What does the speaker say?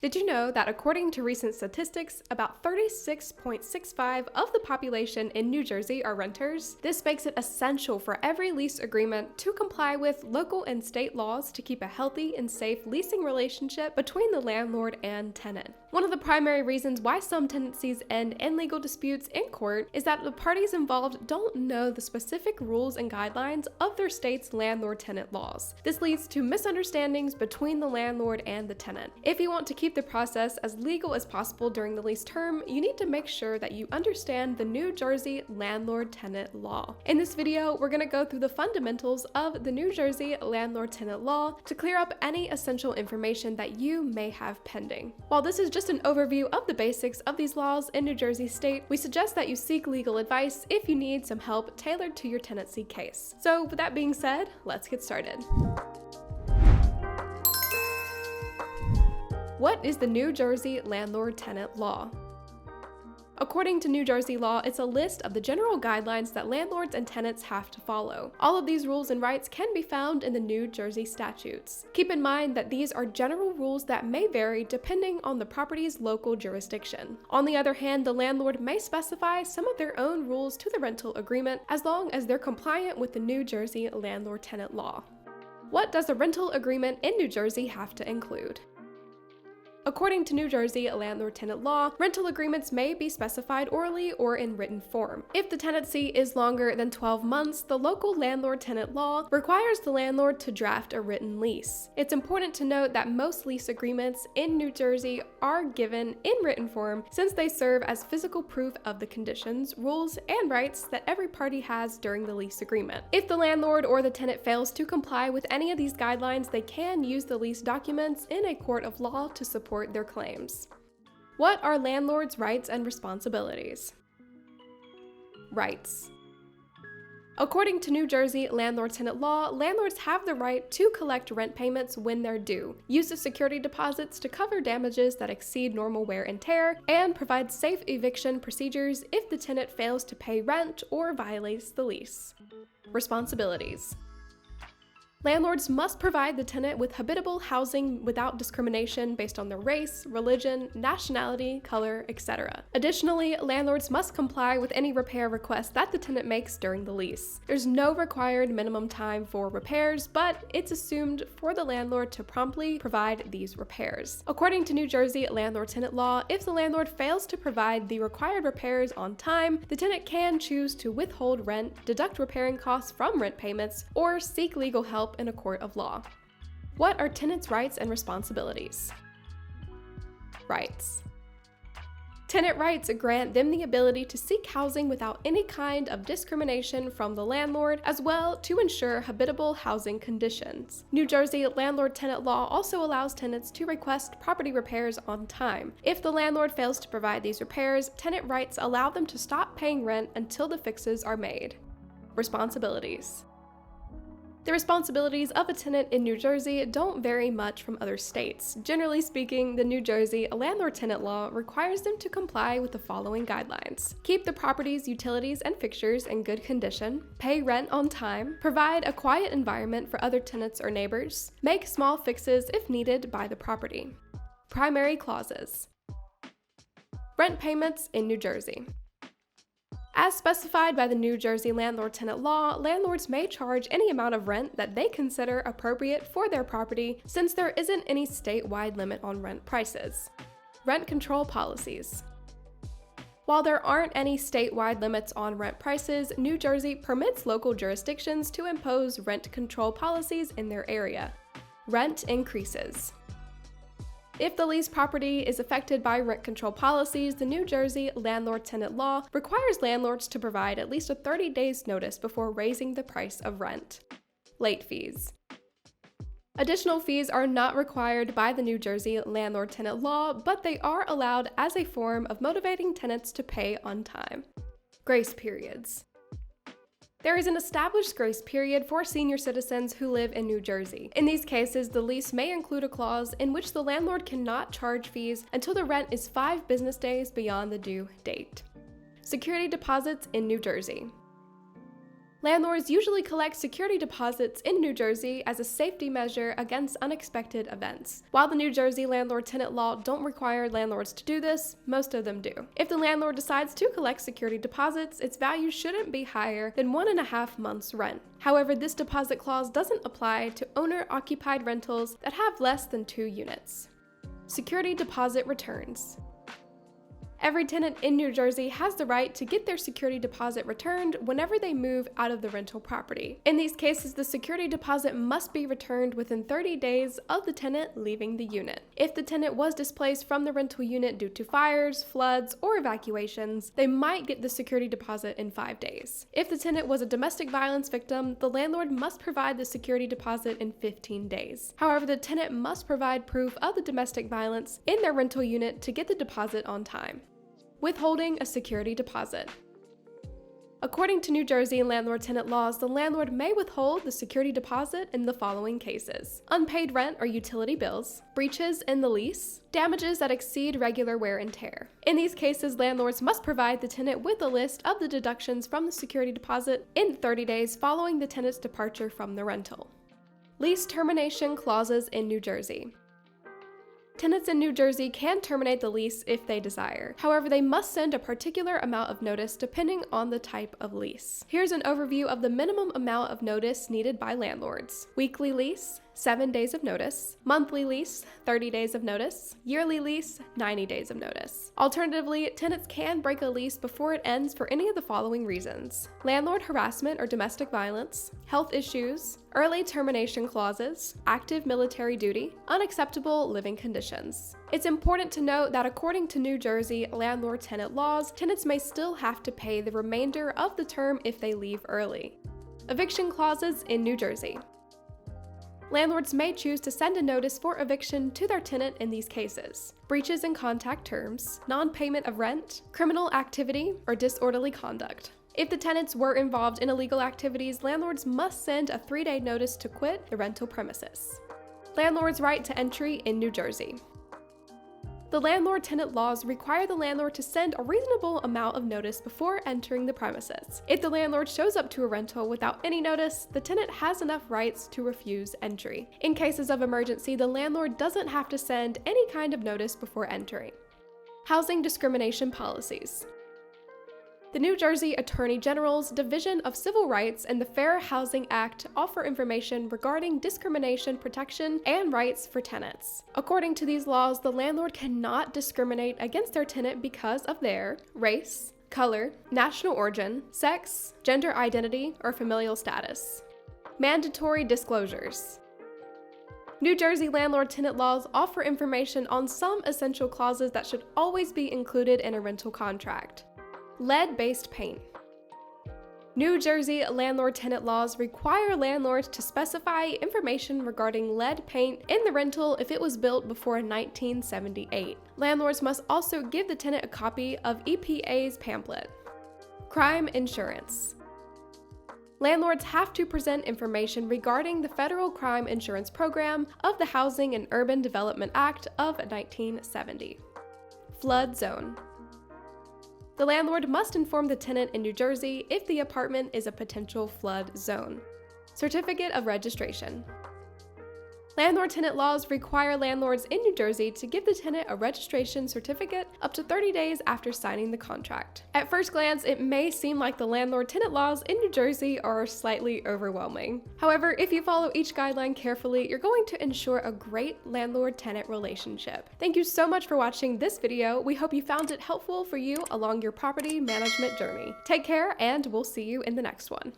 Did you know that according to recent statistics, about 36.65% of the population in New Jersey are renters? This makes it essential for every lease agreement to comply with local and state laws to keep a healthy and safe leasing relationship between the landlord and tenant. One of the primary reasons why some tenancies end in legal disputes in court is that the parties involved don't know the specific rules and guidelines of their state's landlord-tenant laws. This leads to misunderstandings between the landlord and the tenant. If you want to keep the process as legal as possible during the lease term, you need to make sure that you understand the New Jersey landlord-tenant law. In this video, we're going to go through the fundamentals of the New Jersey landlord-tenant law to clear up any essential information that you may have pending. While this is just an overview of the basics of these laws in New Jersey state, we suggest that you seek legal advice if you need some help tailored to your tenancy case. So with that being said, let's get started. What is the New Jersey landlord-tenant law? According to New Jersey law, it's a list of the general guidelines that landlords and tenants have to follow. All of these rules and rights can be found in the New Jersey statutes. Keep in mind that these are general rules that may vary depending on the property's local jurisdiction. On the other hand, the landlord may specify some of their own rules to the rental agreement as long as they're compliant with the New Jersey landlord-tenant law. What does a rental agreement in New Jersey have to include? According to New Jersey landlord-tenant law, rental agreements may be specified orally or in written form. If the tenancy is longer than 12 months, the local landlord-tenant law requires the landlord to draft a written lease. It's important to note that most lease agreements in New Jersey are given in written form since they serve as physical proof of the conditions, rules, and rights that every party has during the lease agreement. If the landlord or the tenant fails to comply with any of these guidelines, they can use the lease documents in a court of law to support their claims. What are landlords' rights and responsibilities? Rights. According to New Jersey landlord-tenant law, landlords have the right to collect rent payments when they're due, use the security deposits to cover damages that exceed normal wear and tear, and provide safe eviction procedures if the tenant fails to pay rent or violates the lease. Responsibilities. Landlords must provide the tenant with habitable housing without discrimination based on their race, religion, nationality, color, etc. Additionally, landlords must comply with any repair requests that the tenant makes during the lease. There's no required minimum time for repairs, but it's assumed for the landlord to promptly provide these repairs. According to New Jersey landlord-tenant law, if the landlord fails to provide the required repairs on time, the tenant can choose to withhold rent, deduct repairing costs from rent payments, or seek legal help in a court of law. What are tenants' rights and responsibilities? Rights. Tenant rights grant them the ability to seek housing without any kind of discrimination from the landlord, as well to ensure habitable housing conditions. New Jersey landlord-tenant law also allows tenants to request property repairs on time. If the landlord fails to provide these repairs, tenant rights allow them to stop paying rent until the fixes are made. Responsibilities. The responsibilities of a tenant in New Jersey don't vary much from other states. Generally speaking, the New Jersey landlord-tenant law requires them to comply with the following guidelines: keep the property's utilities and fixtures in good condition, pay rent on time, provide a quiet environment for other tenants or neighbors, make small fixes if needed by the property. Primary clauses. Rent payments in New Jersey. As specified by the New Jersey landlord-tenant law, landlords may charge any amount of rent that they consider appropriate for their property since there isn't any statewide limit on rent prices. Rent control policies. While there aren't any statewide limits on rent prices, New Jersey permits local jurisdictions to impose rent control policies in their area. Rent increases. If the leased property is affected by rent control policies, the New Jersey landlord-tenant law requires landlords to provide at least a 30 days notice before raising the price of rent. Late fees. Additional fees are not required by the New Jersey landlord-tenant law, but they are allowed as a form of motivating tenants to pay on time. Grace periods. There is an established grace period for senior citizens who live in New Jersey. In these cases, the lease may include a clause in which the landlord cannot charge fees until the rent is 5 business days beyond the due date. Security deposits in New Jersey. Landlords usually collect security deposits in New Jersey as a safety measure against unexpected events. While the New Jersey landlord-tenant law don't require landlords to do this, most of them do. If the landlord decides to collect security deposits, its value shouldn't be higher than 1.5 months' rent. However, this deposit clause doesn't apply to owner-occupied rentals that have less than 2 units. Security deposit returns. Every tenant in New Jersey has the right to get their security deposit returned whenever they move out of the rental property. In these cases, the security deposit must be returned within 30 days of the tenant leaving the unit. If the tenant was displaced from the rental unit due to fires, floods, or evacuations, they might get the security deposit in 5 days. If the tenant was a domestic violence victim, the landlord must provide the security deposit in 15 days. However, the tenant must provide proof of the domestic violence in their rental unit to get the deposit on time. Withholding a security deposit. According to New Jersey landlord-tenant laws, the landlord may withhold the security deposit in the following cases: unpaid rent or utility bills, breaches in the lease, damages that exceed regular wear and tear. In these cases, landlords must provide the tenant with a list of the deductions from the security deposit in 30 days following the tenant's departure from the rental. Lease termination clauses in New Jersey. Tenants in New Jersey can terminate the lease if they desire. However, they must send a particular amount of notice depending on the type of lease. Here's an overview of the minimum amount of notice needed by landlords. Weekly lease, 7 days of notice. Monthly lease, 30 days of notice. Yearly lease, 90 days of notice. Alternatively, tenants can break a lease before it ends for any of the following reasons: landlord harassment or domestic violence, health issues, early termination clauses, active military duty, unacceptable living conditions. It's important to note that according to New Jersey landlord-tenant laws, tenants may still have to pay the remainder of the term if they leave early. Eviction clauses in New Jersey. Landlords may choose to send a notice for eviction to their tenant in these cases: breaches in contract terms, non-payment of rent, criminal activity, or disorderly conduct. If the tenants were involved in illegal activities, landlords must send a 3-day notice to quit the rental premises. Landlord's right to entry in New Jersey. The landlord-tenant laws require the landlord to send a reasonable amount of notice before entering the premises. If the landlord shows up to a rental without any notice, the tenant has enough rights to refuse entry. In cases of emergency, the landlord doesn't have to send any kind of notice before entering. Housing discrimination policies. The New Jersey Attorney General's Division of Civil Rights and the Fair Housing Act offer information regarding discrimination protection and rights for tenants. According to these laws, the landlord cannot discriminate against their tenant because of their race, color, national origin, sex, gender identity, or familial status. Mandatory disclosures. New Jersey landlord-tenant laws offer information on some essential clauses that should always be included in a rental contract. Lead-based paint. New Jersey landlord-tenant laws require landlords to specify information regarding lead paint in the rental if it was built before 1978. Landlords must also give the tenant a copy of EPA's pamphlet. Crime insurance. Landlords have to present information regarding the Federal Crime Insurance Program of the Housing and Urban Development Act of 1970. Flood zone. The landlord must inform the tenant in New Jersey if the apartment is a potential flood zone. Certificate of registration. Landlord-tenant laws require landlords in New Jersey to give the tenant a registration certificate up to 30 days after signing the contract. At first glance, it may seem like the landlord-tenant laws in New Jersey are slightly overwhelming. However, if you follow each guideline carefully, you're going to ensure a great landlord-tenant relationship. Thank you so much for watching this video. We hope you found it helpful for you along your property management journey. Take care, and we'll see you in the next one.